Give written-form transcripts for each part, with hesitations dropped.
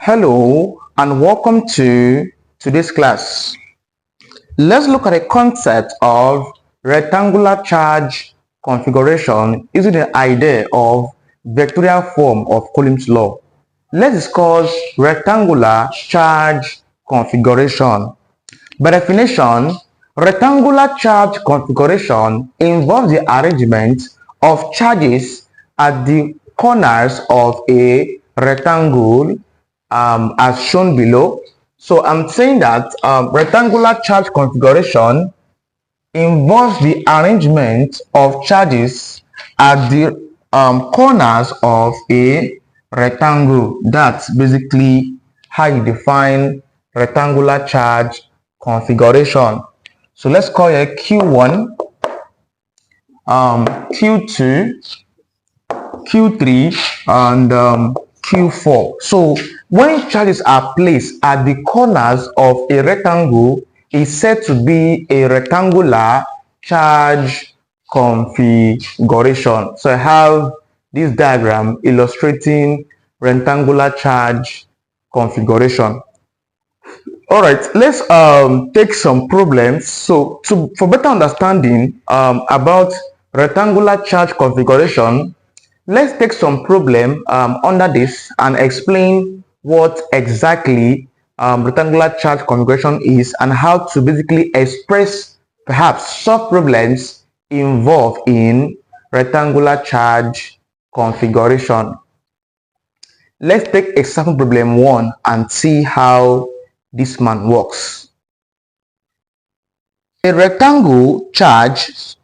Hello and welcome to today's class. Let's look at a concept of rectangular charge configuration using the idea of vectorial form of Coulomb's law. Let's discuss rectangular charge configuration. By definition, rectangular charge configuration involves the arrangement of charges at the corners of a rectangle as shown below. So I'm saying that rectangular charge configuration involves the arrangement of charges at the corners of a rectangle. That's basically how you define rectangular charge configuration. So let's call it Q1, Q2, Q3, and Q4. So when charges are placed at the corners of a rectangle, is said to be a rectangular charge configuration. So I have this diagram illustrating rectangular charge configuration. All right, let's take some problems. So for better understanding about rectangular charge configuration, let's take some problem under this and explain what exactly rectangular charge configuration is and how to basically express, perhaps solve problems involved in rectangular charge configuration. Let's take example problem 1 and see how this man works. A rectangular charge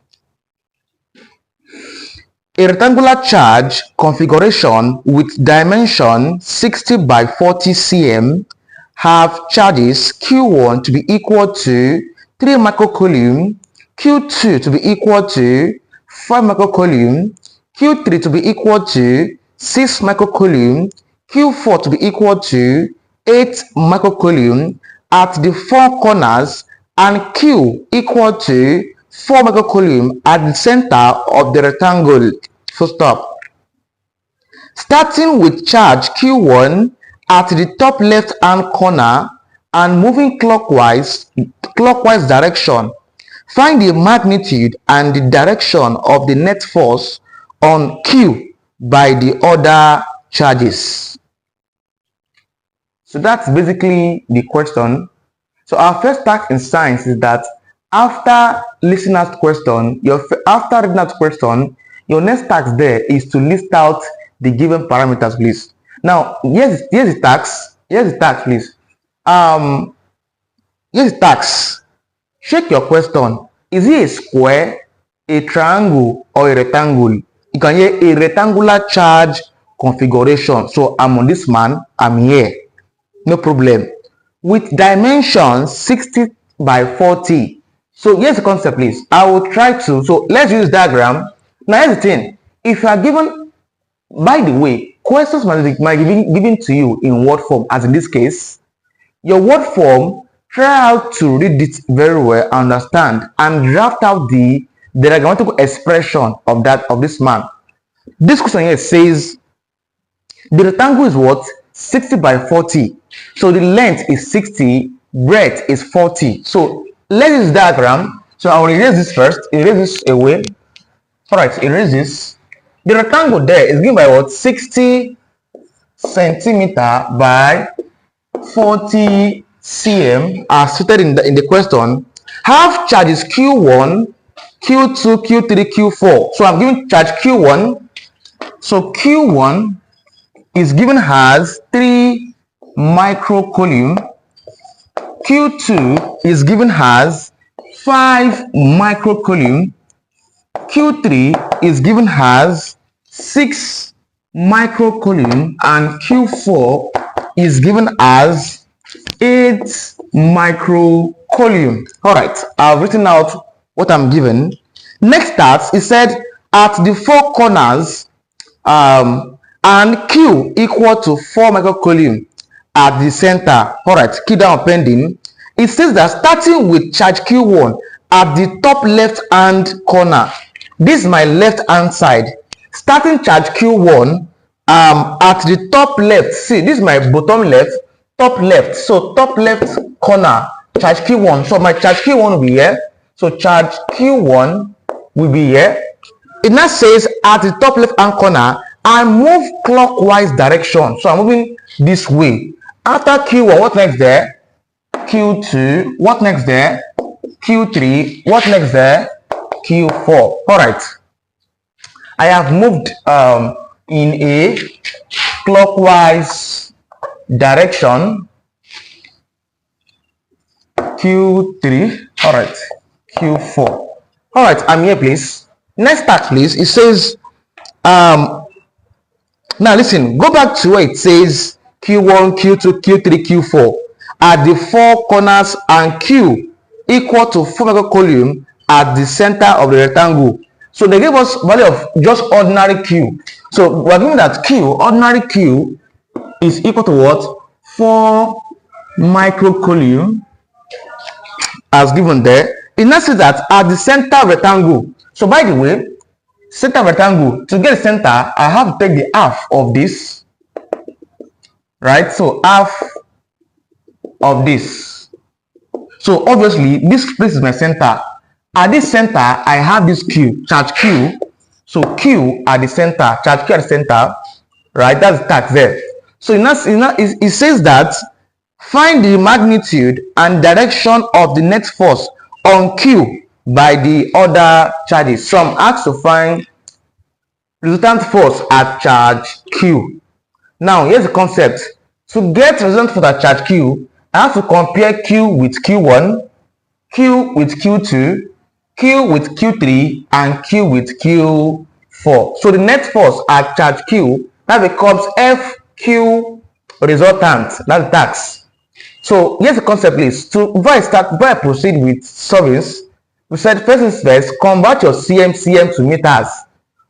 configuration with dimension 60 by 40 cm have charges Q1 to be equal to 3 microcoulomb, Q2 to be equal to 5 microcoulomb, Q3 to be equal to 6 microcoulomb, Q4 to be equal to 8 microcoulomb at the four corners, and Q equal to 4 microcoulomb at the center of the rectangle. Full stop. Starting with charge Q1 at the top left hand corner and moving clockwise direction, find the magnitude and the direction of the net force on Q by the other charges. So that's basically the question. So our first task in science is that after listening to the question, your next task there is to list out the given parameters, please. Now, here's the task. Here's the task, please. Here's the task. Check your question. Is it a square, a triangle, or a rectangle? You can hear a rectangular charge configuration. So I'm on this man. I'm here. No problem. With dimensions 60 by 40. So here's the concept, please. I will try to. So let's use diagram. Now here's the thing. If you are given, by the way, questions might be given to you in word form, as in this case, your word form, try out to read it very well, understand, and draft out the diagrammatical expression of this man. This question here says the rectangle is what? 60 by 40. So the length is 60, breadth is 40. So let's use diagram. So I will erase this first. Erase this away. All right, erase this. The rectangle there is given by what? 60 centimeter by 40 cm as stated in the question. Have charges Q1, Q2, Q3, Q4. So I'm giving charge Q1. So Q1 is given as 3 microcoulomb. Q2 is given as 5 microcoulomb. Q3 is given as 6 microcoulomb, and Q4 is given as 8 microcoulomb. All right, I've written out what I'm given. Next task is said at the four corners and Q equal to 4 microcoulomb at the center. All right, key down pending. It says that starting with charge Q1 at the top left hand corner, this is my left hand side. Starting charge Q1 at the top left, see, this is my bottom left, top left. So top left corner, charge Q1. So my charge Q1 will be here. So charge Q1 will be here. It now says at the top left hand corner, I move clockwise direction. So I'm moving this way. After Q1, what next there? Q2. What next there? Q3. What next there? Q4. All right. I have moved in a clockwise direction. Q3. All right. Q4. All right. I'm here, please. Next part, please. It says, now listen, go back to where it says Q1, Q2, Q3, Q4 at the four corners and Q equal to 4 Coulomb at the center of the rectangle. So they gave us value of just ordinary Q. So we're given that Q, ordinary Q, is equal to what? 4 microcoulomb as given there. It now says that at the center rectangle. So by the way, center rectangle, to get the center, I have to take the half of this, right? So half of this. So obviously this place is my center. At this center, I have this Q, charge Q. So Q at the center, charge Q at the center, right? That's the tax there. So it says that find the magnitude and direction of the net force on Q by the other charges. So I'm asked to find resultant force at charge Q. Now here's the concept. To get resultant force at charge Q, I have to compare Q with Q1, Q with Q2, Q with Q3, and Q with Q4. So the net force at charge Q, that becomes FQ resultant. That's the tax. So here's the concept, please. Before I proceed with solvings, we said first things first, convert your cm to meters.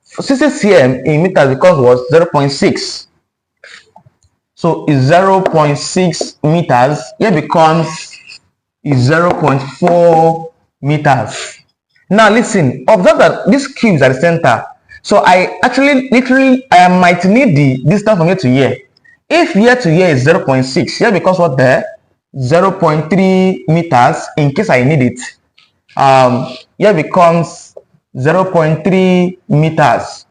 60 cm in meters becomes what? 0.6. So it's 0.6 meters. Here becomes 0.4 meters. Now listen, observe that this Q is at the center. So I actually I might need the distance from here to here. If here to here is 0.6, here becomes what there? 0.3 meters in case I need it. Here becomes 0.3 meters.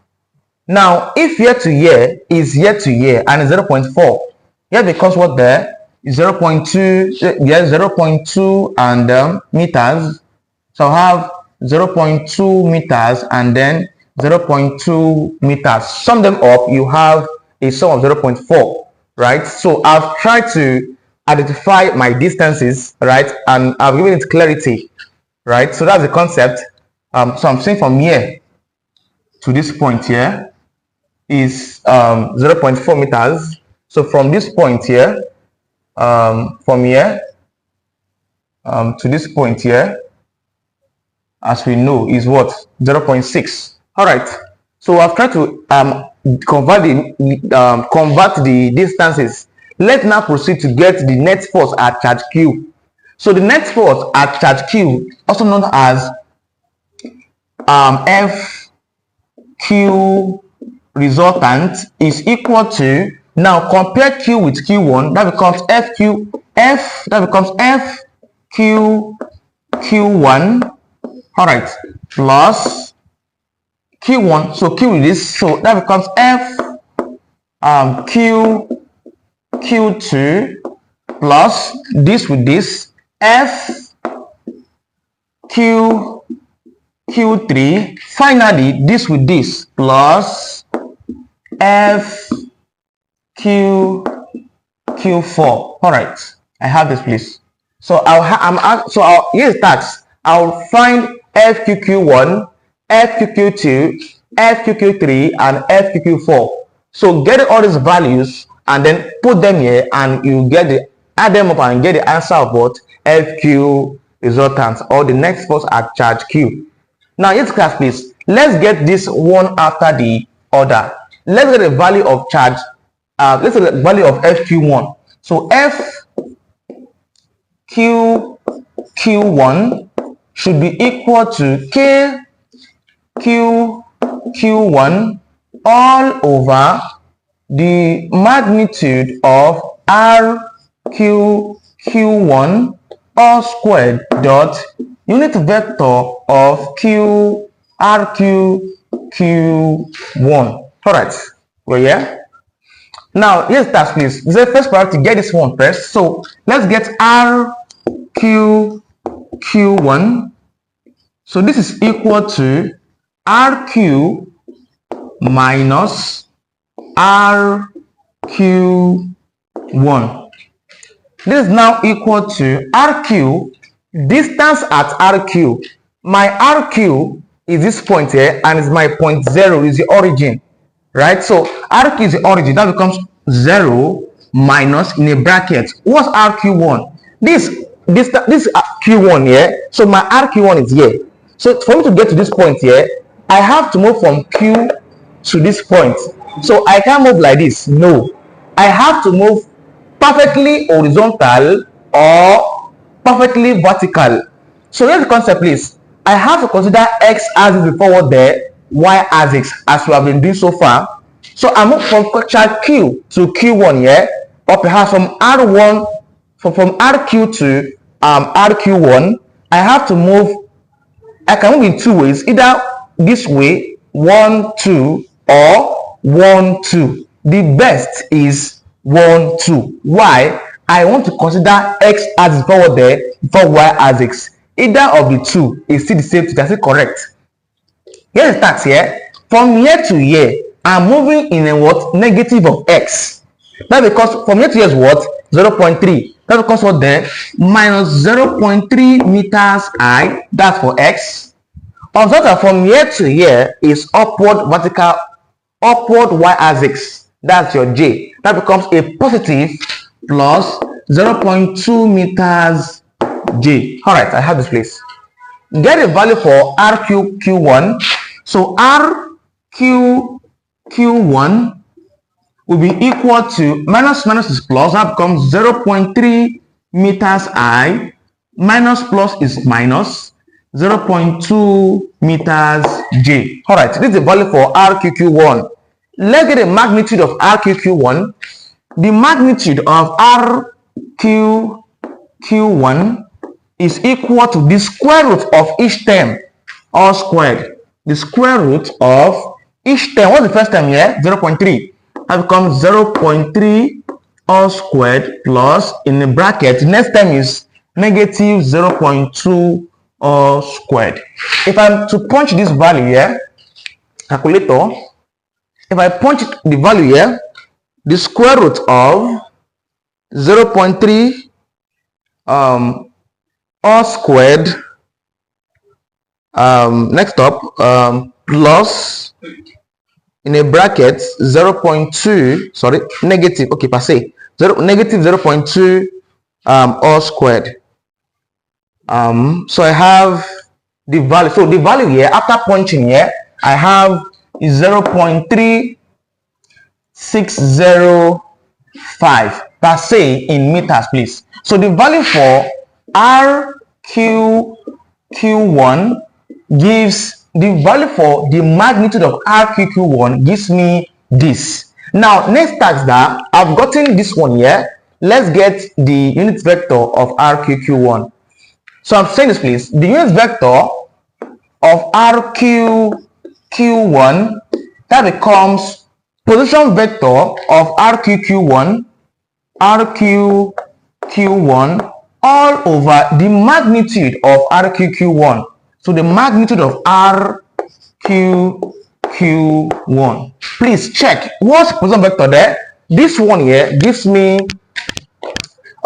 Now if here to here is here to here and 0.4, here becomes what there? 0.2, yes, 0.2 and meters. So I have 0.2 meters and then 0.2 meters. Sum them up, you have a sum of 0.4, right? So I've tried to identify my distances, right? And I've given it clarity, right? So that's the concept. So I'm saying from here to this point here is 0.4 meters. So from this point here, from here to this point here, as we know, is what? 0.6. All right. So I've tried to convert the distances. Let's now proceed to get the net force at charge Q. So the net force at charge Q, also known as FQ resultant, is equal to, now compare Q with Q1, that becomes that becomes FQ1. All right, plus Q1. So Q is this, so that becomes Q2 plus this with this Q3. Finally, this with this plus Q4. All right, I have this, please. So here's tax. I'll find FQQ1, FQQ2, FQQ3, and FQQ4. So get all these values and then put them here, and you add them up and get the answer of what? FQ resultant, or the next force at charge Q. Now, yes, class, please. Let's get this one after the other. Let's get the value of charge. Let's get the value of FQ1. So FQ1 should be equal to KQ1 all over the magnitude of RQQ1 all squared dot unit vector of QRQQ1. All right, well, yeah. Now, let's start, please. The first priority, get this one first. So, let's get RQQ1. So, this is equal to RQ minus RQ1. This is now equal to RQ, distance at RQ. My RQ is this point here, and is my point 0, is the origin, right? So RQ is the origin. That becomes 0 minus, in a bracket, what's RQ1? This Q1 here. So my RQ1 is here. So for me to get to this point here, I have to move from Q to this point. So I can't move like this. No, I have to move perfectly horizontal or perfectly vertical. So here's the concept, please. I have to consider x axis forward there, y axis, as we have been doing so far. So I move from chart Q to Q1 here, or perhaps from R1, from RQ to RQ1. I have to move. I can move in two ways, either this way, 1, 2, or 1, 2. The best is 1, 2. Why? I want to consider x axis forward there before y axis. Either of the two is still the same thing, that's it correct. Here's the start here. From here to here, I'm moving in a what? Negative of x. That because from here to here is what? 0.3. That becomes what there? Minus 0.3 meters high. That's for x. Observe from here to here is upward vertical, upward y axis. That's your j. That becomes a positive plus 0.2 meters j. All right, I have this place. Get a value for RQQ1. So RQQ1 will be equal to minus is plus. That becomes 0.3 meters high. Minus plus is minus 0.2 meters j. All right, this is the value for RQQ1. Let's get a magnitude of RQQ1. The magnitude of RQQ1 is equal to the square root of each term, all squared. The square root of each term. What's the first term here? 0.3. That becomes 0.3 all squared plus, in the bracket, the next term is negative 0.2 all squared. If I'm to punch this value here, calculator, if I punch the value here, the square root of 0.3 all squared, next up, plus, in a bracket, 0.2, sorry, negative, okay, passe, negative 0.2 all squared. So I have the value. So the value here, after punching here, I have 0.3605 per se in meters, please. So the value for RQQ1 gives the value for the magnitude of RQQ1 gives me this. Now, next task that I've gotten this one here. Let's get the unit vector of RQQ1. So I'm saying this, please. The unit vector of RQQ1, that becomes position vector of RQQ1 all over the magnitude of RQQ1. So the magnitude of RQQ1. Please check what's position vector there. This one here gives me,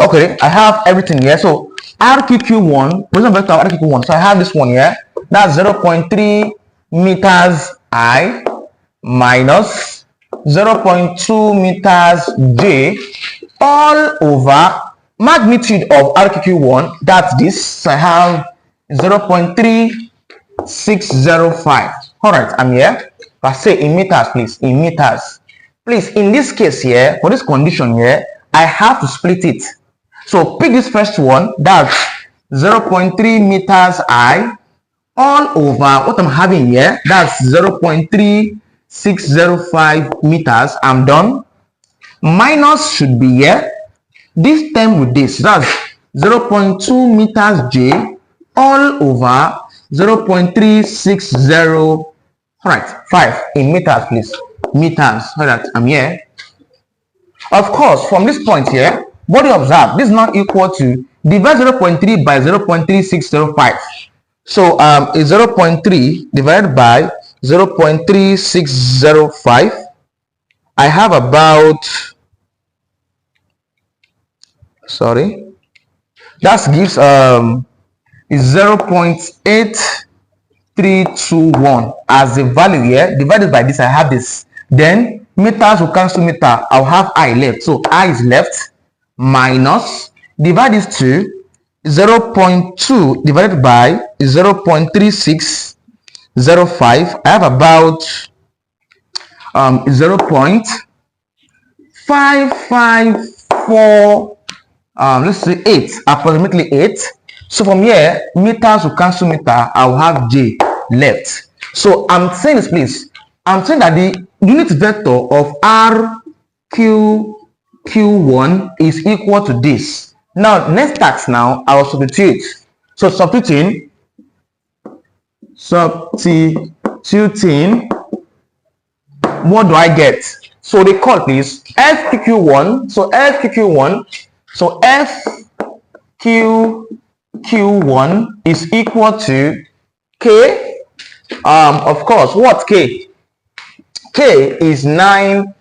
okay, I have everything here. So RQQ1, position vector of RQQ1. So I have this one here. That's 0.3 meters high minus 0.2 meters j all over magnitude of RQQ1. That's this. So I have 0.3605. All right, I'm here. But say in meters, please. In meters. Please, in this case here, for this condition here, I have to split it. So pick this first one. That's 0.3 meters high all over what I'm having here. That's 0.3605 meters. I'm done. Minus should be here. This term with this, that's 0.2 meters J all over 0.360, all right, 5 in meters, please. Meters, so that I'm here. Of course, from this point here, what do you observe? This is not equal to, divide 0.3 by 0.3605. So is 0.3 divided by 0.3605. I have about, sorry, that gives is 0.8321 as the value here. Divided by this, I have this. Then meters will cancel meter. I'll have I left. So I is left, minus, divide this to 0.2 divided by 0.3605. I have about 0.554, let's say 8, approximately 8. So from here, meters will cancel meter. I'll have J left. So I'm saying this, please. I'm saying that the unit vector of RQQ1 is equal to this. Now, next task now, I will substitute. So substituting, what do I get? So they call, please, FQQ1. So FQQ1, so FQQ1 is equal to K. Of course, what K? K is 9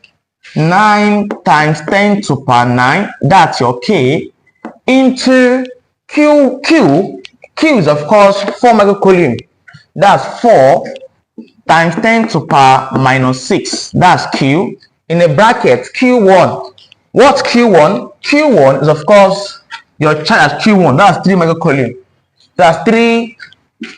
times 10 to the power 9. That's your K, into Q. Q is, of course, 4 microcoulomb. That's 4 times 10 to the power minus 6. That's Q. In a bracket, Q1. What's Q1? Q1 is, of course, your charge as Q1. That's 3 microcoulomb. That's 3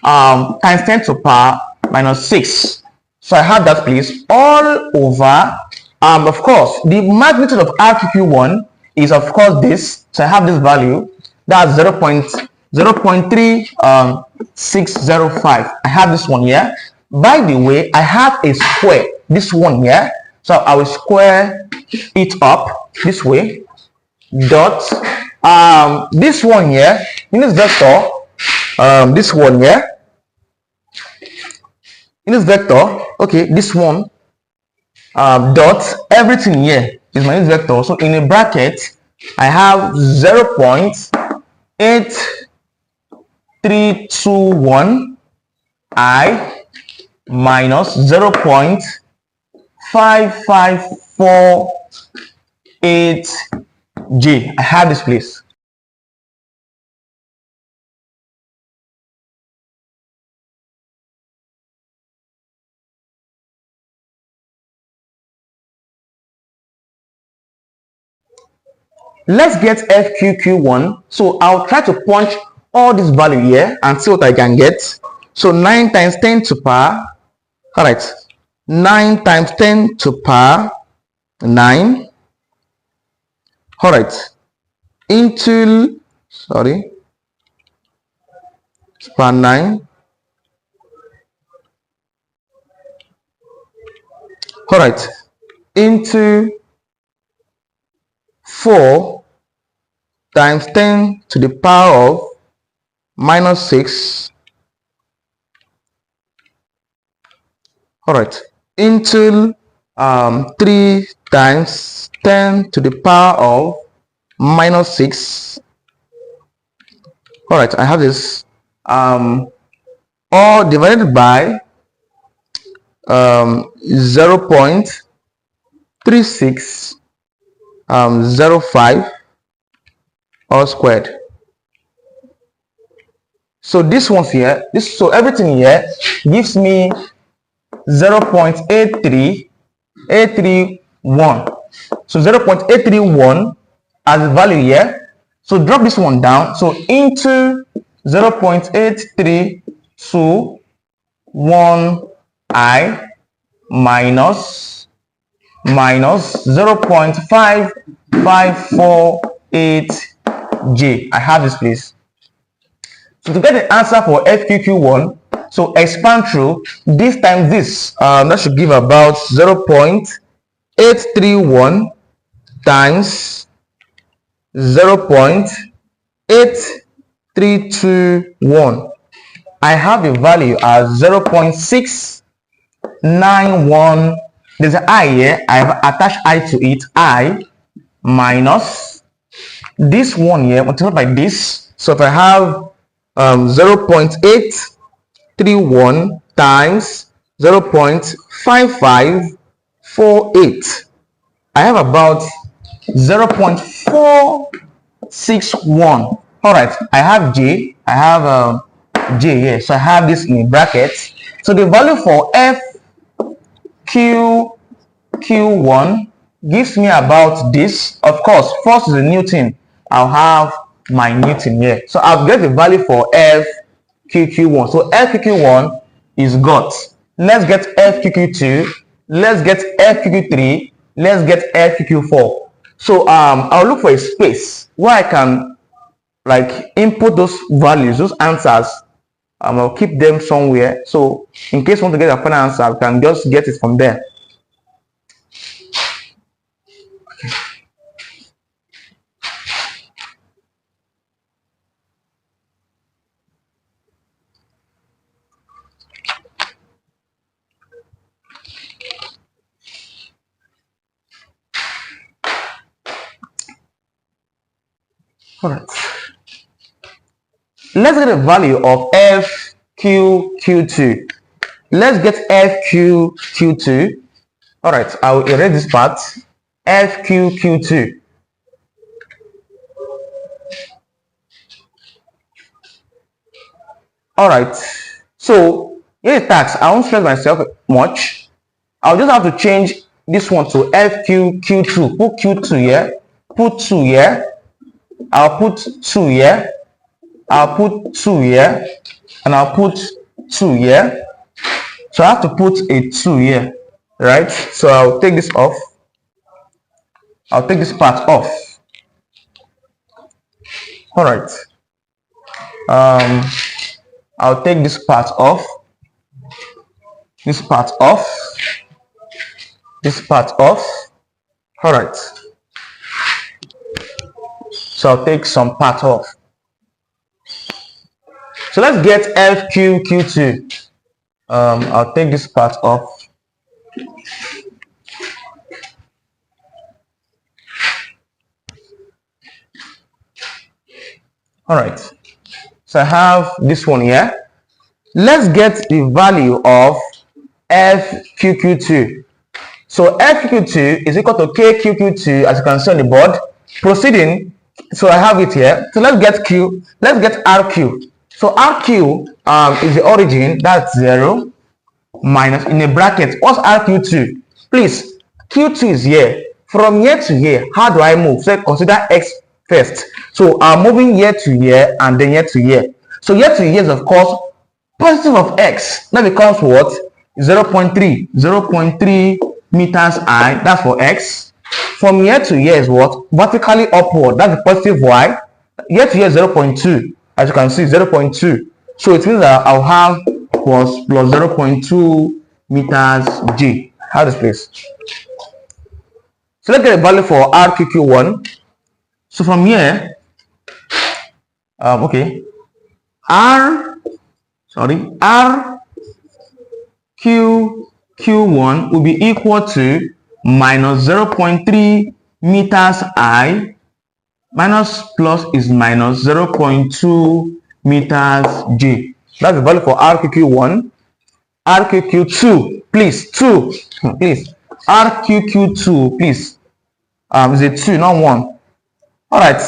times 10 to the power minus 6. So I have that, please, all over. Of course, the magnitude of RQQ1 is, of course, this. So I have this value. That's 0.3605. I have this one here. By the way, I have a square, this one here. So I will square it up this way. Dot this one here in this vector, this one here in this vector, okay, this one dot everything here is my vector. So in a bracket, I have 0.8321 I minus 0.5548 J. I have this, place. Let's get FQQ1. So I'll try to punch all this value here and see what I can get. So 9 times 10 to the power, all right, 9 times 10 to the power 9, all right, into, sorry, power 9, all right, into 4 times 10 to the power of minus 6, all right, into 3 times 10 to the power of minus 6, all right, I have this, all divided by 0.3605 all squared. So this one's here, so everything here gives me 0.83831. So 0.831 as the value here. So drop this one down. So into 0.8321 I minus 0.5548 J. I have this, place. So to get the answer for FQQ1, so expand through this times this, that should give about 0.831 times 0.8321. I have a value as 0.691. There's an I here. I have attached I to it. I minus this one here multiplied by this. So if I have 0.831 times 0.5548, I have about 0.461. All right, I have J. I have J here. So I have this in brackets. So the value for FQQ1 gives me about this. Of course, first is the Newton. I'll have my Newton here. So I'll get the value for FQQ1. So FQQ1 is got. Let's get FQQ2. Let's get FQQ3. Let's get FQQ4. So I'll look for a space where I can like input those values, those answers. I'll keep them somewhere. So in case you want to get a final answer, you can just get it from there. All right. Let's get a value of FQQ2. Let's get FQQ2. All right, I'll erase this part. FQQ2. All right. So here's the tax. I won't stress myself much. I'll just have to change this one to FQQ2. Put Q2 here. Put 2 here. I'll put 2 here. I'll put 2 here. And I'll put 2 here. So I have to put a 2 here. Right? So I'll take this off. I'll take this part off. All right. I'll take this part off. This part off. This part off. All right. So I'll take some part off. So let's get FQQ2. I'll take this part off. All right. So I have this one here. Let's get the value of FQQ2. So FQQ2 is equal to KQQ2, as you can see on the board. Proceeding. So I have it here. So let's get Q. Let's get RQ. So RQ is the origin. That's 0 minus in a bracket. What's RQ2? Please, Q2 is here. From here to here, how do I move? So consider X first. So I'm moving here to here and then here to here. So here to here is of course positive of X. That becomes what? 0.3. 0.3 meters I. That's for X. From here to here is what? Vertically upward. That's the positive Y. Here to here is 0.2. As you can see, 0.2. So it means that I'll have plus 0.2 meters G. How this place? So let's get a value for RQQ1. So from here, okay, RQQ1 will be equal to minus 0.3 meters I minus plus is minus 0.2 meters G. That's the value for RQQ1. RQQ2, please, 2, please. RQQ2, please. Is it 2, not 1? All right.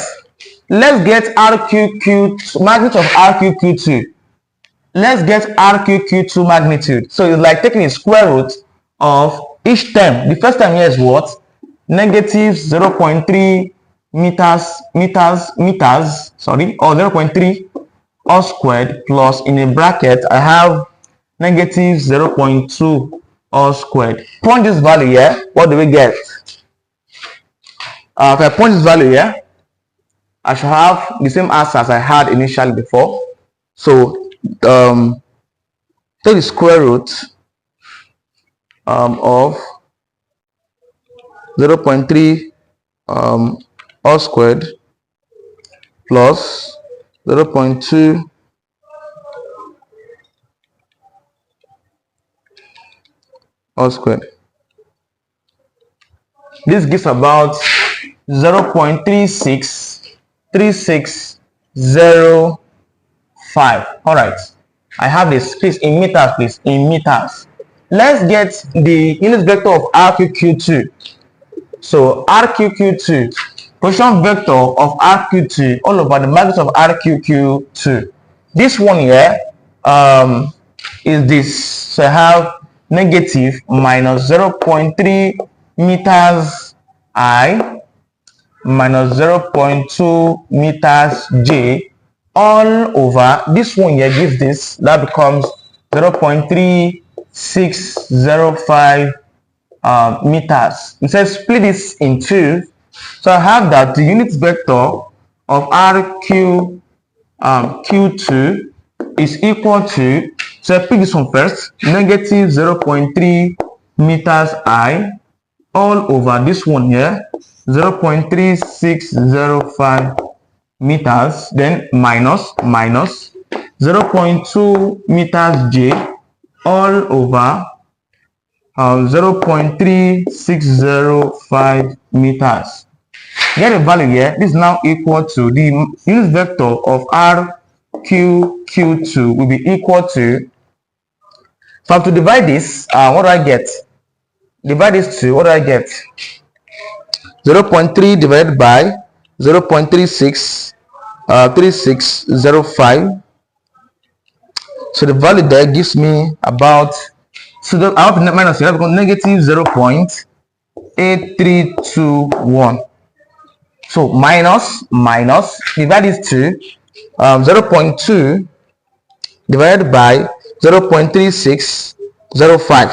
Let's get RQQ2, magnitude of RQQ2. Let's get RQQ2 magnitude. So it's like taking a square root of each term. The first term here is what? Negative 0.3 meters, or 0.3 all squared plus in a bracket I have negative 0.2 all squared. Point this value here. What do we get? If I point this value here, I should have the same answer as I had initially before. So take the square root of 0.3 all squared plus 0.2 all squared. This gives about 0.363605. All right, I have this. Please, in meters, please, in meters. Let's get the unit vector of RQQ2. So RQQ2, position vector of RQ2 all over the magnitude of RQQ2. This one here is this. So I have negative minus 0.3 meters I minus 0.2 meters J all over this one here gives this. That becomes 0.3605 meters. It says split this in two. So I have that the unit vector of RQ Q2 is equal to, so I pick this one first, negative 0.3 meters I all over this one here, 0.3605 meters, then minus 0.2 meters J all over 0.3605 meters. Get a value here. This is now equal to the unit vector of RQQ2 will be equal to, so I have to divide this. What do I get? Divide this to, what do I get? 0.3 divided by 0.3605. So the value there gives me about, so I have to minus here, because negative 0.8321. So minus divide this to 0.2 divided by 0.3605.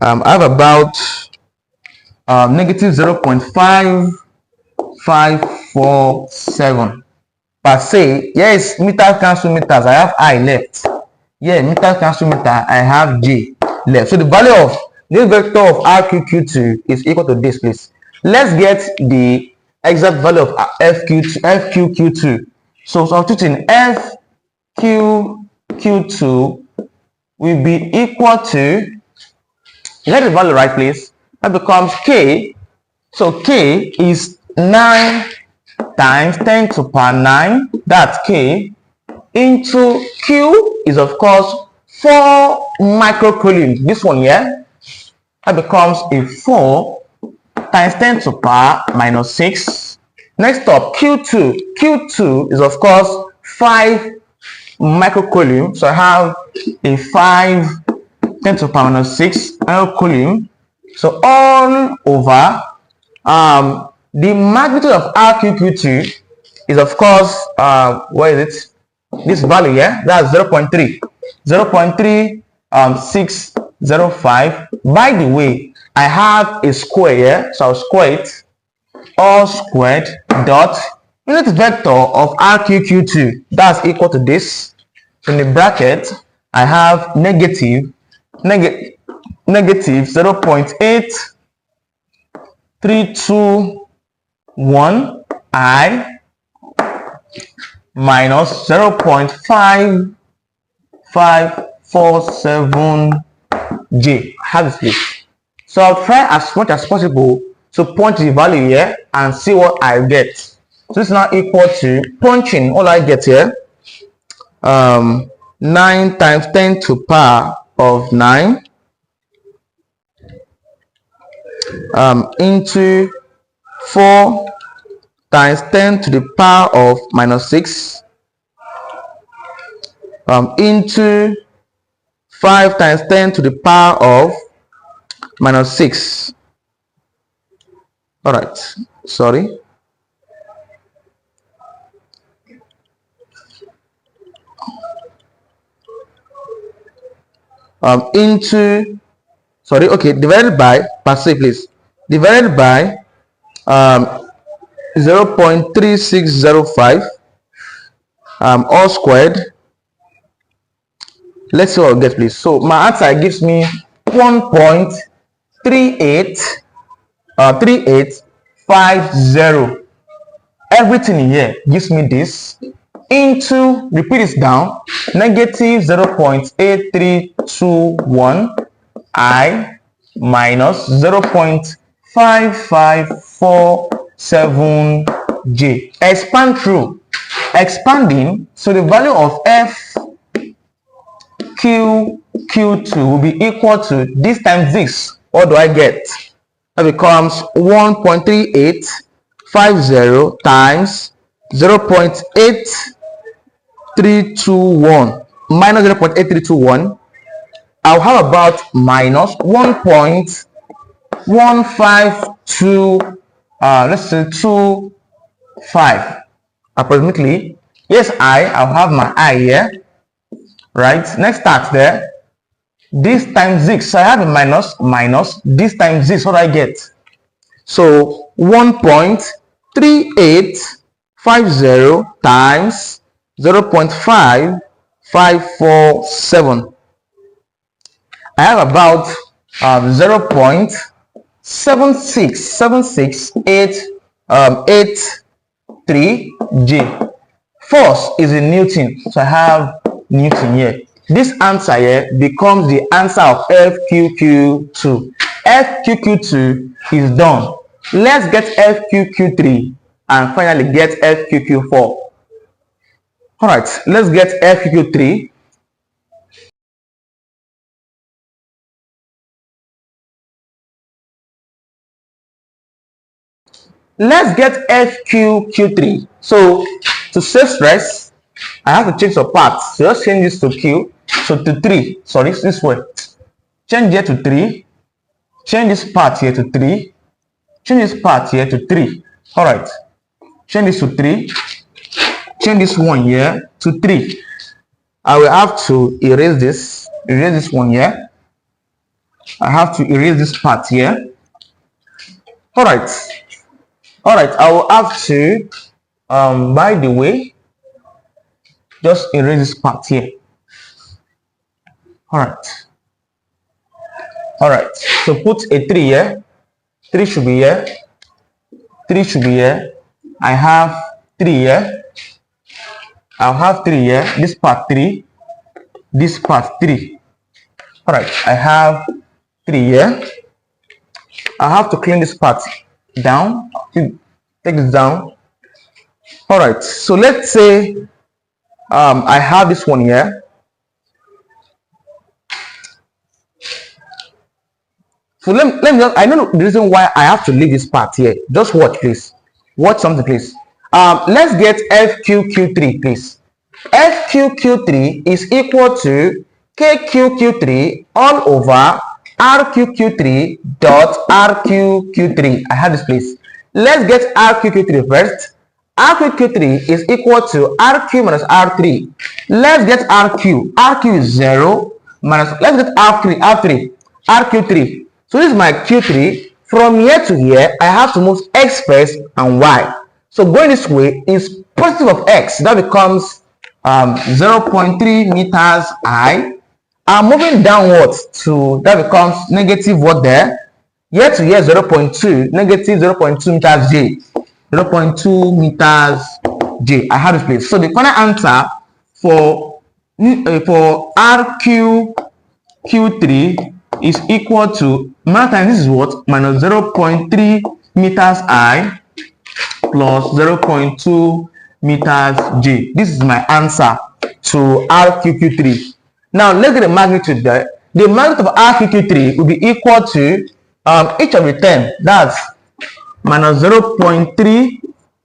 I have about negative 0.5547 per se. Yes, meter cancel meters, I have I left. Yeah, meter cancel meter, I have J left. So the value of this vector of RQQ2 is equal to this, please. Let's get the exact value of FQQ2. So substituting FQQ2 will be equal to, get the value right, please. That becomes K. So K is 9 times 10 to the power 9. That's K. Into Q is of course 4 microcoulombs. This one here, that becomes a 4 times 10 to the power minus 6. Next up, Q2. Q2 is of course 5 microcoulomb. So I have a 5 10 to the power minus 6 microcoulomb. So all over the magnitude of RQQ2 is of course what is it? This value here, that's 0.3605. By the way, I have a square here, so I'll square it. All squared dot unit vector of RQQ2, that's equal to this. In the bracket, I have negative 0.8321 I minus 0.5547 J. Have this, please. So I'll try as much as possible to punch the value here and see what I get. So this is now equal to punching all I get here. 9 times 10 to the power of 9 into 4 times 10 to the power of minus 6 into 5 times 10 to the power of minus 6. All right, sorry. Into, sorry, okay, divided by, per se, please, divided by 0.3605 all squared. Let's see what I'll get, please. So my answer gives me 1.38 3850. Everything here gives me this into, repeat this down, negative 0.8321 I minus 0.5547 J. Expand through. Expanding, so the value of FQQ2 will be equal to this times this. What do I get? That becomes 1.3850 times 0.8321 minus 0.8321. I'll have about minus 1.152, let's say 25 approximately. Yes, I'll have my I here, right? Next tax there, this times this, so I have a minus this times this. What do I get? So 1.3850 times 0.5547. I have about 0.7676883 J. Force is in Newton, so I have Newton here. This answer here becomes the answer of FQQ2. FQQ2 is done. Let's get FQQ3 and finally get FQQ4. All right, let's get FQQ3. Let's get FQQ3. So to save stress, I have to change some parts. So just change this to Q. So to 3. Sorry, this way. Change here to 3. Change this part here to 3. Change this part here to 3. All right. Change this to 3. Change this one here to 3. I will have to erase this. Erase this one here. I have to erase this part here. All right. All right. I will have to, by the way, just erase this part here. All right. All right. So put a 3 here. 3 should be here. 3 should be here. I have 3 here. I'll have 3 here. This part 3. This part 3. All right. I have 3 here. I have to clean this part down. Take this down. All right. So let's say I have this one here. So let me just, I know the reason why I have to leave this part here. Just watch, please. Watch something, please. Let's get FQQ3, please. FQQ3 is equal to KQQ3 all over RQQ3 dot RQQ3. I have this, please. Let's get RQQ3 first. RQQ3 is equal to RQ minus R3. Let's get RQ. RQ is 0 minus, let's get R3. RQ3. So this is my Q3. From here to here, I have to move X first and Y. So going this way is positive of X. That becomes 0.3 meters I. I'm moving downwards to, that becomes negative what there? Here to here 0.2, negative 0.2 meters J. 0.2 meters J. I have this place. So the final answer for RQQ3 is equal to, this is what? Minus 0.3 meters I plus 0.2 meters J. This is my answer to RQQ3. Now let's get the magnitude there. The magnitude of RQQ3 will be equal to each of the 10. That's minus 0.3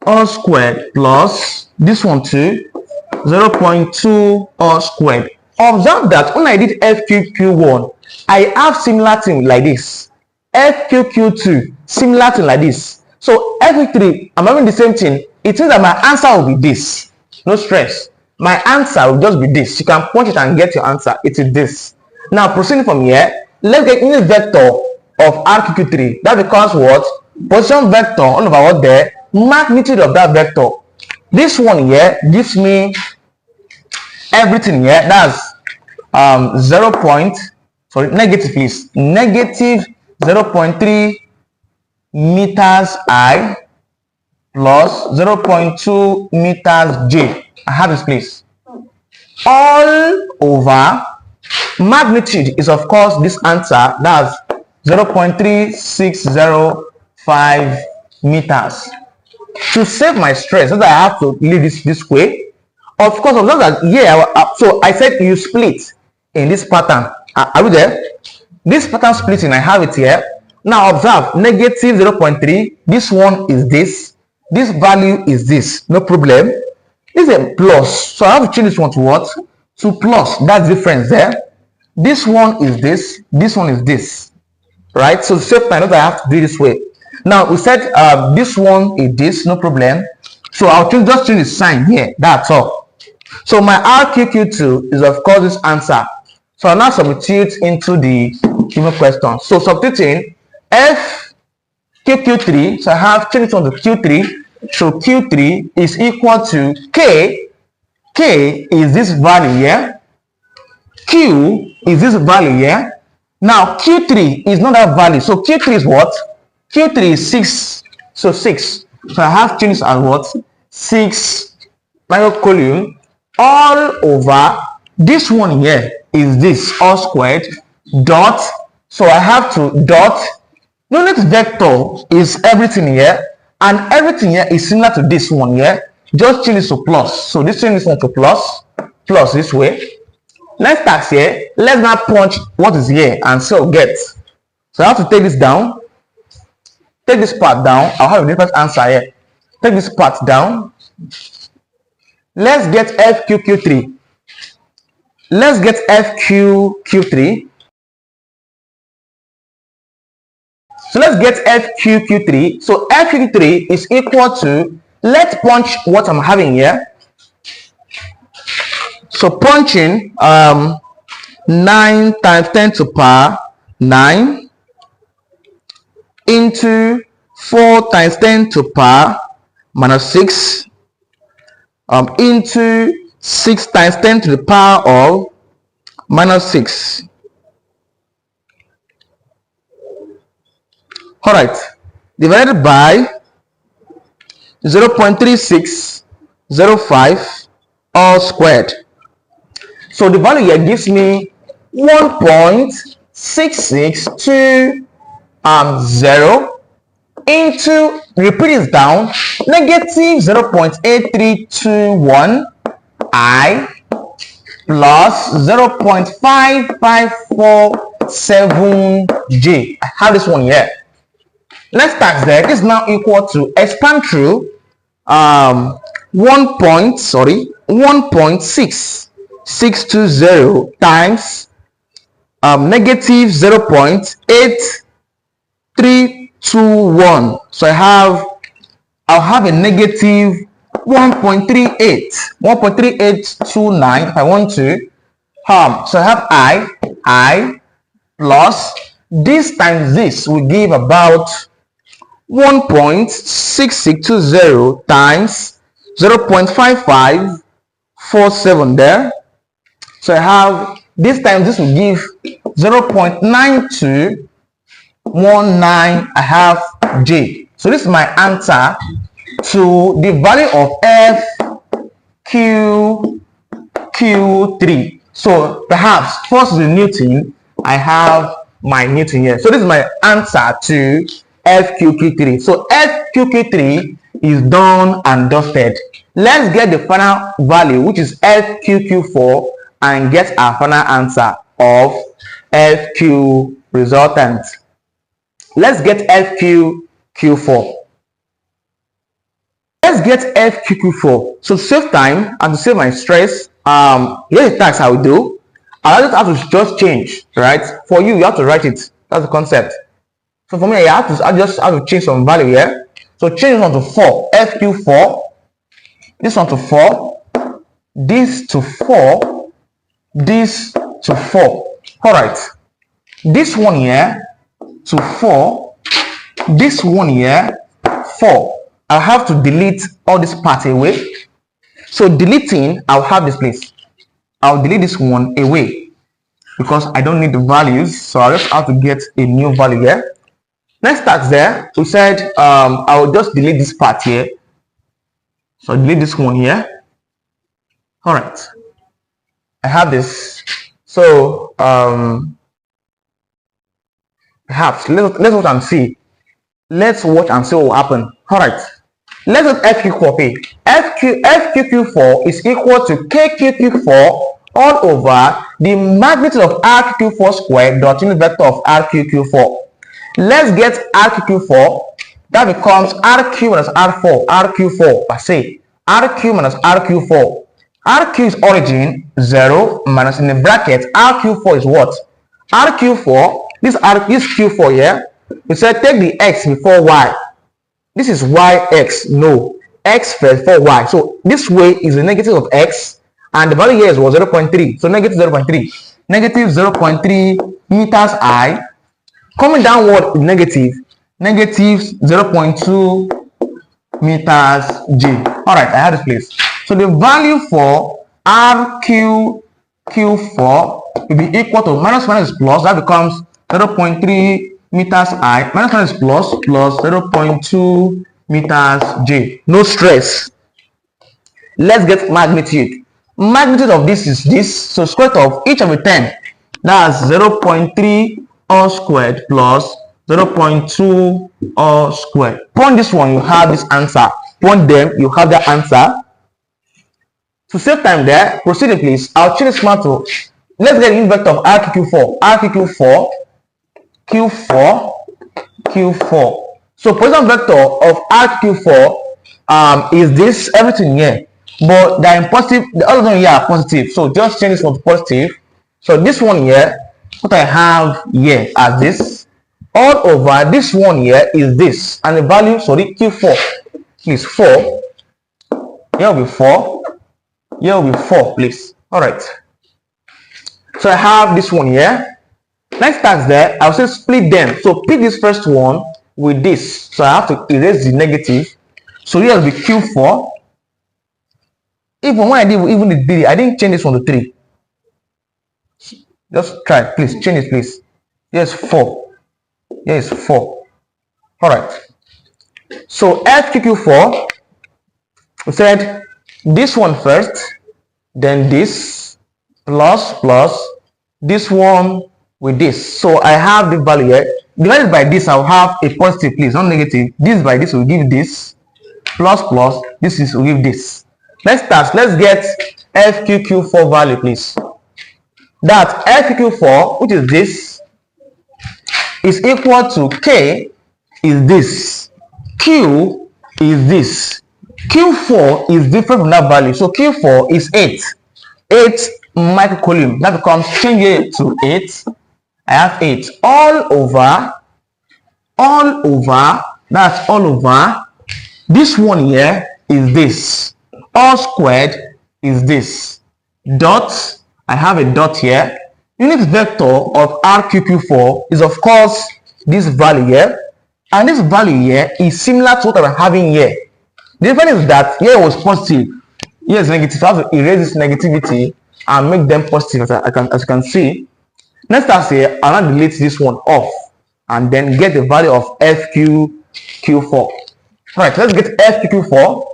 all squared plus this one too, 0.2 all squared. Observe that when I did FQQ1, I have similar thing like this. FQQ2, similar thing like this. So FQ3, I'm having the same thing. It means that my answer will be this. No stress. My answer will just be this. You can punch it and get your answer. It is this. Now proceeding from here, let's get unit vector of RQQ3. That becomes what? Position vector all over what there? Magnitude of that vector. This one here gives me everything here. That's negative please. Negative 0.3 meters I plus 0.2 meters J. I have this place. All over magnitude is of course this answer, that's 0.3605 meters. To save my stress, so that I have to leave this way. Of course, of that, yeah. So I said you split in this pattern. Are we there? This pattern splitting, I have it here. Now observe, negative 0.3. This one is this. This value is this. No problem. This is a plus. So I have to change this one to what? To plus. That's the difference there. This one is this. This one is this. Right? So to save time, I have to do it this way. Now we said this one is this. No problem. So I'll just change the sign here. That's all. So my RQQ2 is of course this answer. So I'll now substitute into the given question. So substituting FQQ3, so I have changed it on the Q3. So Q3 is equal to K. K is this value here. Q is this value here. Now Q3 is not that value. So Q3 is what? Q3 is 6. So 6. So I have changed as what? 6 microcoulomb all over this one here is this all squared dot. So I have to dot. No, next vector is everything here, and everything here is similar to this one here. Just change this to plus. So this change this one to plus this way. Let's start here. Let's now punch what is here and so get. So I have to take this down. Take this part down. I'll have a different answer here. Take this part down. Let's get FQQ3. Let's get FQQ3. So let's get FQQ3. So FQQ3 is equal to, let's punch what I'm having here. So punching 9 times 10 to the power 9 into 4 times 10 to the power minus 6 into 6 times 10 to the power of minus 6. All right, divided by 0.3605 all squared. So the value here gives me 1.6620 into, repeat this down, negative 0.8321 I plus 0.5547 J. I have this one here. Let's start there. This is now equal to expand through 1.6620 times negative 0.8321. So I'll have a negative 1.3829 if I want to. So I have I plus this times this will give about 1.6620 times 0.5547 there. So I have this times this will give 0.9219. I have J. So this is my answer to the value of FQQ3. So perhaps first is the Newton. I have my Newton here. So this is my answer to FQQ3. So FQQ3 is done and dusted. Let's get the final value, which is FQQ4, and get our final answer of FQ resultant. Let's get FQQ4. Let's get FQQ4. So to save time and to save my stress, here's the task I will do. I just have to just change, right? For you, you have to write it. That's the concept. So for me, I just have to change some value here. So change this one to 4, FQ4. This one to 4. This to 4. This to 4. All right. This one here to 4. This one here 4. I'll have to delete all this part away. So deleting, I'll have this place. I'll delete this one away because I don't need the values. So I'll just have to get a new value here. Next task there, we said I will just delete this part here. So delete this one here. All right, I have this. So perhaps let's watch and see. Let's watch and see what will happen. All right, let's get FQ4P. FQQ4 is equal to KQQ4 all over the magnitude of RQQ4 squared dot unit vector of RQQ4. Let's get RQQ4. That becomes RQ minus R4, RQ4 per se. RQ minus RQ4. RQ is origin 0 minus in the bracket RQ4 is what? RQ4, this Q4 here, we said take the X before Y. This is YX, no. X first for Y. So this way is the negative of X and the value here was 0.3. So negative 0.3. Negative 0.3 meters I. Coming downward negative 0.2 meters J. Alright, I have this place. So the value for RQQ4 will be equal to minus plus, that becomes 0.3 meters I, minus plus 0.2 meters J. No stress. Let's get magnitude. Magnitude of this is this, so square root of each of the 10. That's 0.3 all squared plus 0.2 all squared. Point this one, you have this answer. Point them, you have the answer. To save time there, proceeding please. I'll change this matter. Let's get the vector of RQQ4. RQQ4, Q4. So position vector of RQQ4 is this, everything here. But they are in positive, the other one here are positive. So just change this one to positive. So this one here, what I have here as this, all over this one here is this, and the value, sorry, Q4 is 4. Here will be 4. Here will be 4, please. All right. So I have this one here. Next task there, I'll say split them. So pick this first one with this. So I have to erase the negative. So here will be Q4. Even when I did even the 3, I didn't change this one to 3. Just try it, please. Change it, please. Yes, 4. Yes, 4. All right. So FQQ4, we said this one first, then this plus this one with this. So I have the value here. Divided by this, I'll have a positive, please, not negative. This by this will give this plus this is will give this. Let's start. Let's get FQQ4 value, please. That FQQ4, which is this, is equal to K is this, Q is this. Q4 is different from that value. So Q4 is 8 microcoulomb. That becomes, change it to 8. I have 8 all over, that's all over. This one here is this. All squared is this. Dot, I have a dot here. Unit vector of RQQ4 is of course this value here. And this value here is similar to what I'm having here. The difference is that here was positive, here is negative. So I have to erase this negativity and make them positive as you can see. Next task here, I'll now delete this one off and then get the value of FQQ4. All right, let's get FQQ4.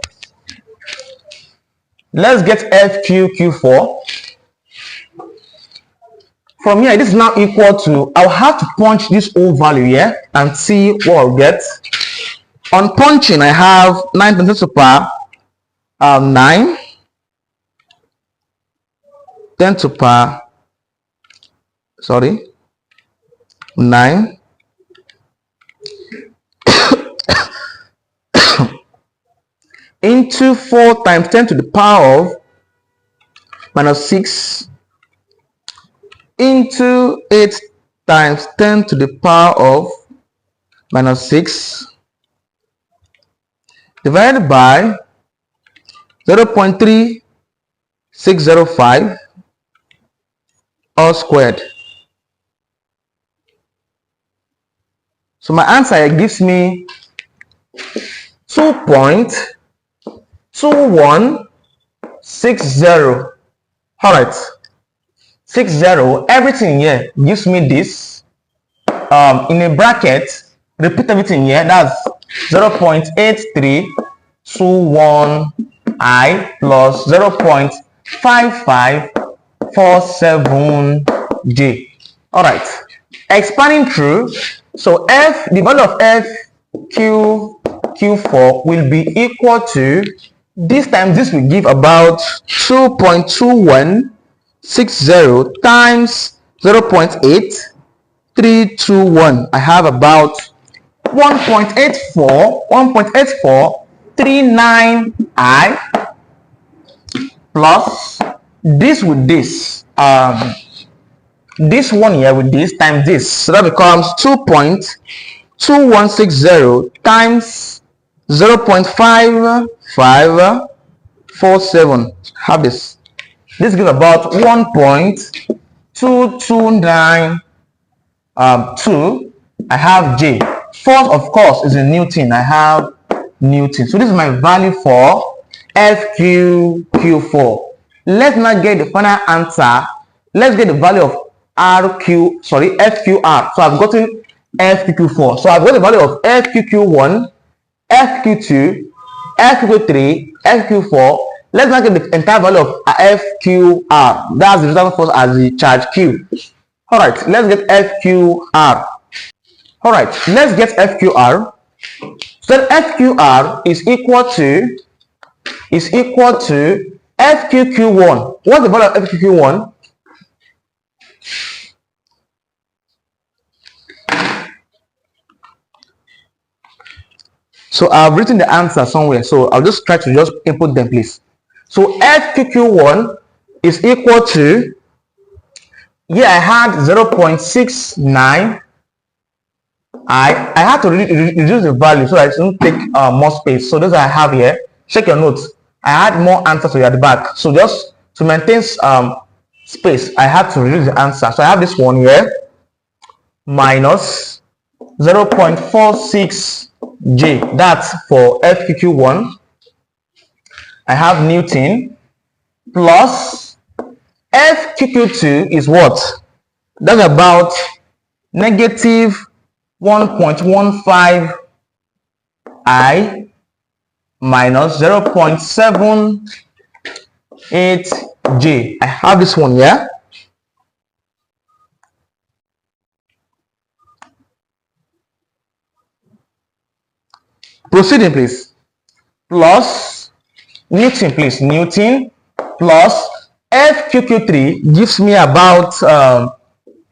Let's get FQQ4. From here, this is now equal to, I'll have to punch this whole value here and see what I'll get. On punching, I have 9 to the power 9, 10 to the power, 9, into 4 times 10 to the power of minus 6 into 8 times 10 to the power of minus 6 divided by 0.3605 all squared. So my answer gives me 2.2160. All right, 60. Everything here gives me this. In a bracket, repeat everything here. That's 0.8321I plus 0.5547J. All right, expanding through. So the value of Q4 will be equal to, this time this will give about 2.2160 times 0.8321. I have about 1.8439I plus this with this, this one here with this times this, so that becomes 2.2160 times 0.5547. have this gives about 1.2292. I have J. Force, of course, is in Newton. I have Newton. So this is my value for FQ4. Let's not get the final answer. Let's get the value of FQR. So I've gotten FQ4. So I've got the value of FQ1, FQ2, FQ3, FQ4. Let's not get the entire value of FQR. That's the resultant force as the charge Q. All right, let's get FQR. All right, let's get FQR. So FQR is equal to FQQ1. What's the value of FQQ1? So I've written the answer somewhere, so I'll just try to just input them, please. So FQQ1 is equal to, here I had 0.69. I had to reduce the value so I don't take more space. So this I have here. Check your notes. I had more answers at the back. So just to maintain space, I had to reduce the answer. So I have this one here, minus 0.46J. That's for FQQ1. I have Newton plus FQQ2 is what? That's about negative 1.15I minus 0.78J. I have this one here. Proceeding, please. Plus Newton, please. Newton plus FQQ3 gives me about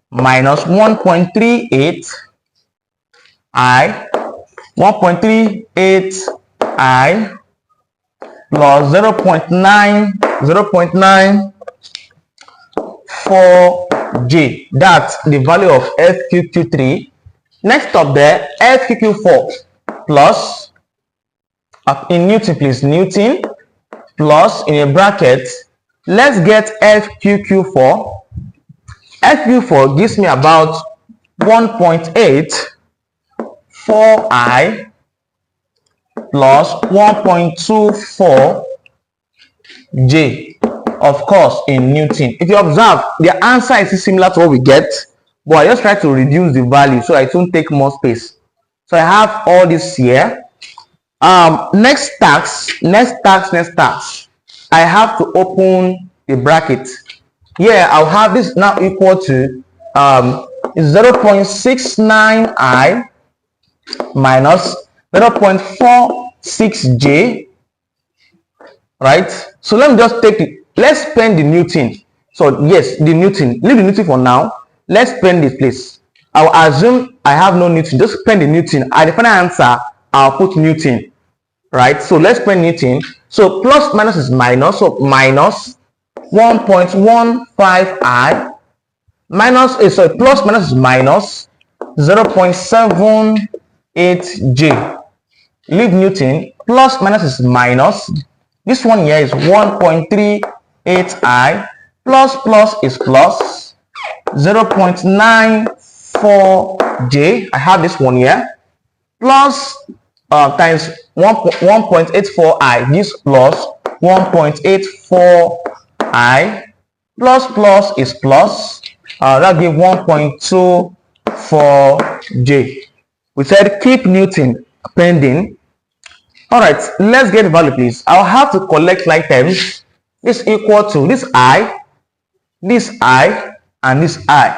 minus 1.38I, 1.38I plus 0.94J. That's the value of FQQ3. Next up there, FQQ4 plus, in Newton, please, Newton plus, in a bracket, let's get FQQ4. FQ4 gives me about 1.84I plus 1.24J, of course, in Newton. If you observe, the answer is similar to what we get, but I just try to reduce the value so I don't take more space. So I have all this here. Next task. I have to open a bracket. Here I'll have this now equal to 0.69I minus 0.46J. Right? So let me just take it. Let's spend the Newton. So yes, the Newton. Leave the Newton for now. Let's spend this, please. I'll assume I have no Newton. Just spend the Newton. At the final answer, I'll put Newton. Right? So let's spend Newton. So plus minus is minus. So minus 1.15I minus plus minus is minus 0.78J. Leave Newton. Plus minus is minus. This one here is 1.38I plus is plus 0.94J. I have this one here plus times 1.84I gives plus 1.84I plus is plus that gives 1.24J. We said keep Newton pending. All right, let's get the value, please. I'll have to collect like terms. This equal to this I, and this I.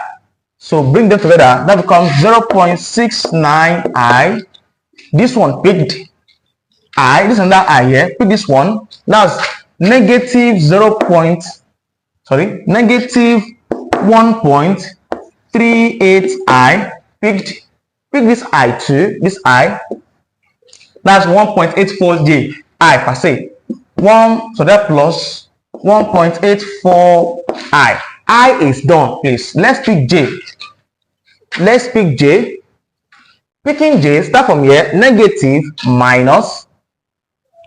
So bring them together. That becomes 0.69 I. This one picked I. This and that I here. Pick this one. That's negative negative 1.38 I. Pick this I too. This I. That's 1.84 J I per se. So that plus 1.84 I. I is done, please. Let's pick J. Picking J, start from here. Negative minus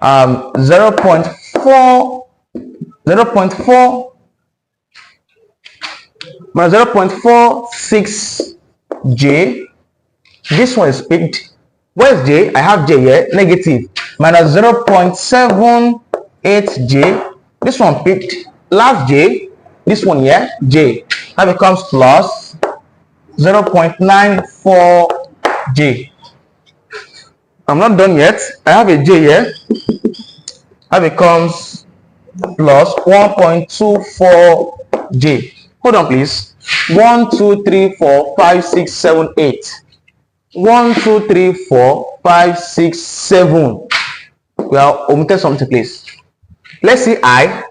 0.46 J. This one is picked. Where's J? I have J here. Negative minus 0.78 J. This one picked. Last J. This one here, J. That becomes plus 0.94 J. I'm not done yet. I have a J here. That becomes plus 1.24 J. Hold on, please. 1, 2, 3, 4, 5, 6, 7, 8. 1, 2, 3, 4, 5, 6, 7. We are omitted something, please. Let's see I.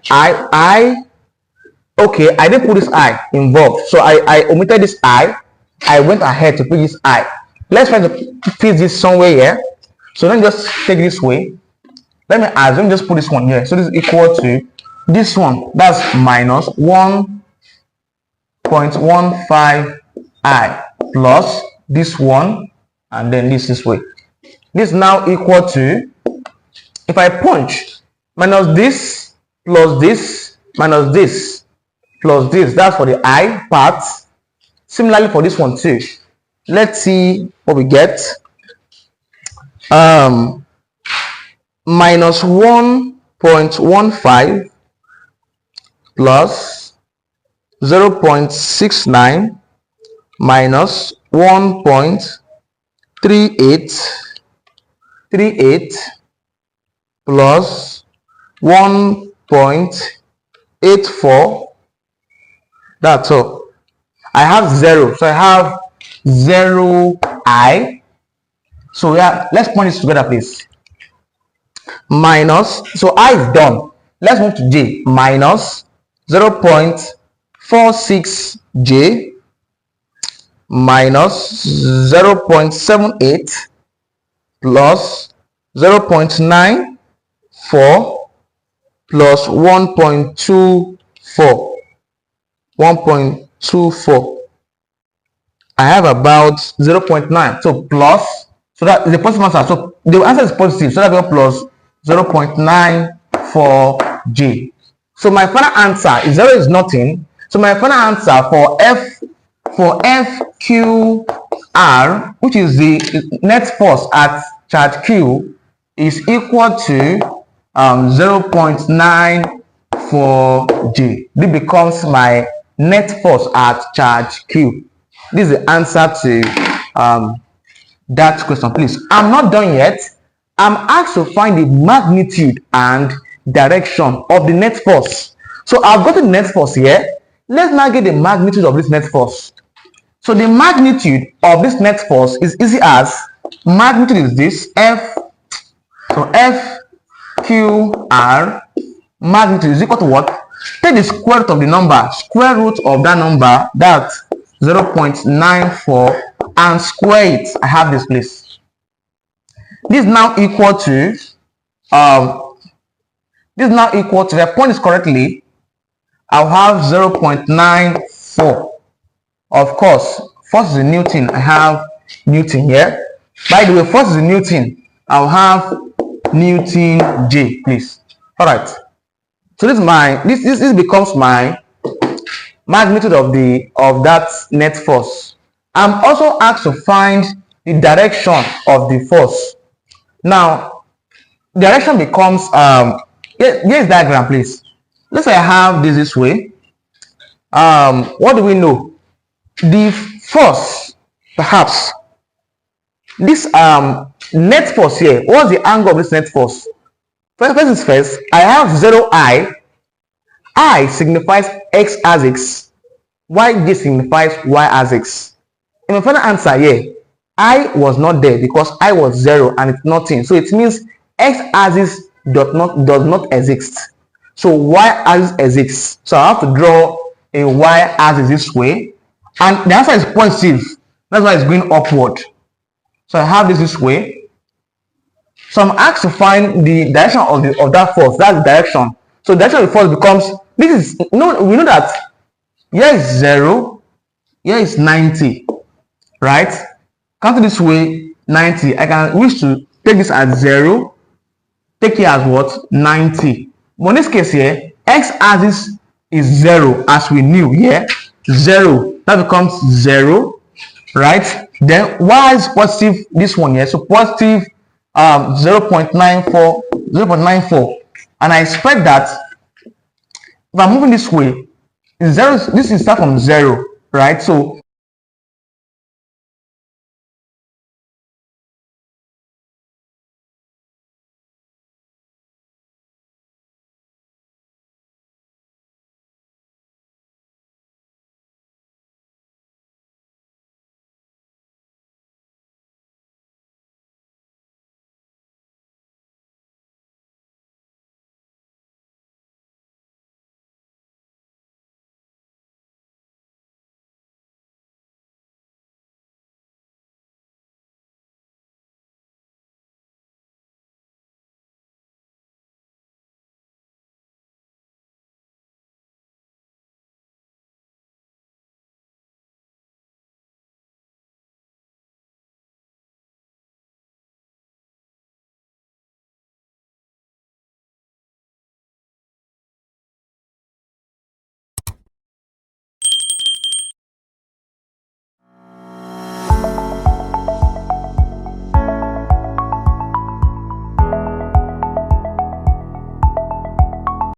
Okay, I didn't put this I involved. So I omitted this I. I went ahead to put this I. Let's try to fit this somewhere here. So let me just take this way. Let me just put this one here. So this is equal to this one. That's minus 1.15 I plus this one, and then this way. This is now equal to, if I punch, minus this plus this minus this plus this. That's for the I part. Similarly for this one too. Let's see what we get. Minus 1.15 plus 0.69 minus 1.38 plus 1.84. That's all. I have 0, so I have 0 I. So yeah, let's point this together, please. Minus, so I is done. Let's move to J. Minus 0.46 J minus 0.78 plus 0.94 plus 1.24. 1.24. I have about 0.9. So plus, so that is the positive answer. So the answer is positive. So that will plus 0.94 J. So my final answer is 0 is nothing. So my final answer for FQR, which is the net force at charge Q, is equal to 0.94 J. This becomes my net force at charge Q. This is the answer to that question, please. I'm not done yet. I'm asked to find the magnitude and direction of the net force. So I've got the net force here. Let's now get the magnitude of this net force. So the magnitude of this net force is easy as magnitude is this F. So FQR magnitude is equal to what? Take the square root of the number, square root of that number, that's 0.94, and square it. I have this, place. This is now equal to if I point this correctly, I'll have 0.94. Of course, force is in Newton. I have Newton here. By the way, force is in Newton. I'll have Newton J, please. All right. So this is my this becomes my magnitude of that net force. I'm also asked to find the direction of the force. Now, direction becomes here's diagram, please. Let's say I have this way. What do we know? The force, perhaps this net force here, what's the angle of this net force? First is first, I have 0 I signifies x axis, yj signifies y axis. In my final answer here, I was not there because I was 0 and it's nothing. So it means x axis does not exist. So y axis exists. So I have to draw a y axis this way, and the answer is positive. That's why it's going upward. So I have this way. So I'm asked to find the direction of that force. That's the direction. So the direction of the force becomes, this is, we know that here is 0, here is 90, right? Counting this way, 90. I can wish to take this as 0, take it as what? 90. But in this case here, x axis is 0, as we knew here. 0. That becomes 0, right? Then y is positive, this one here. So positive 0.94, and I expect that if I'm moving this way, 0, this is start from 0, right? So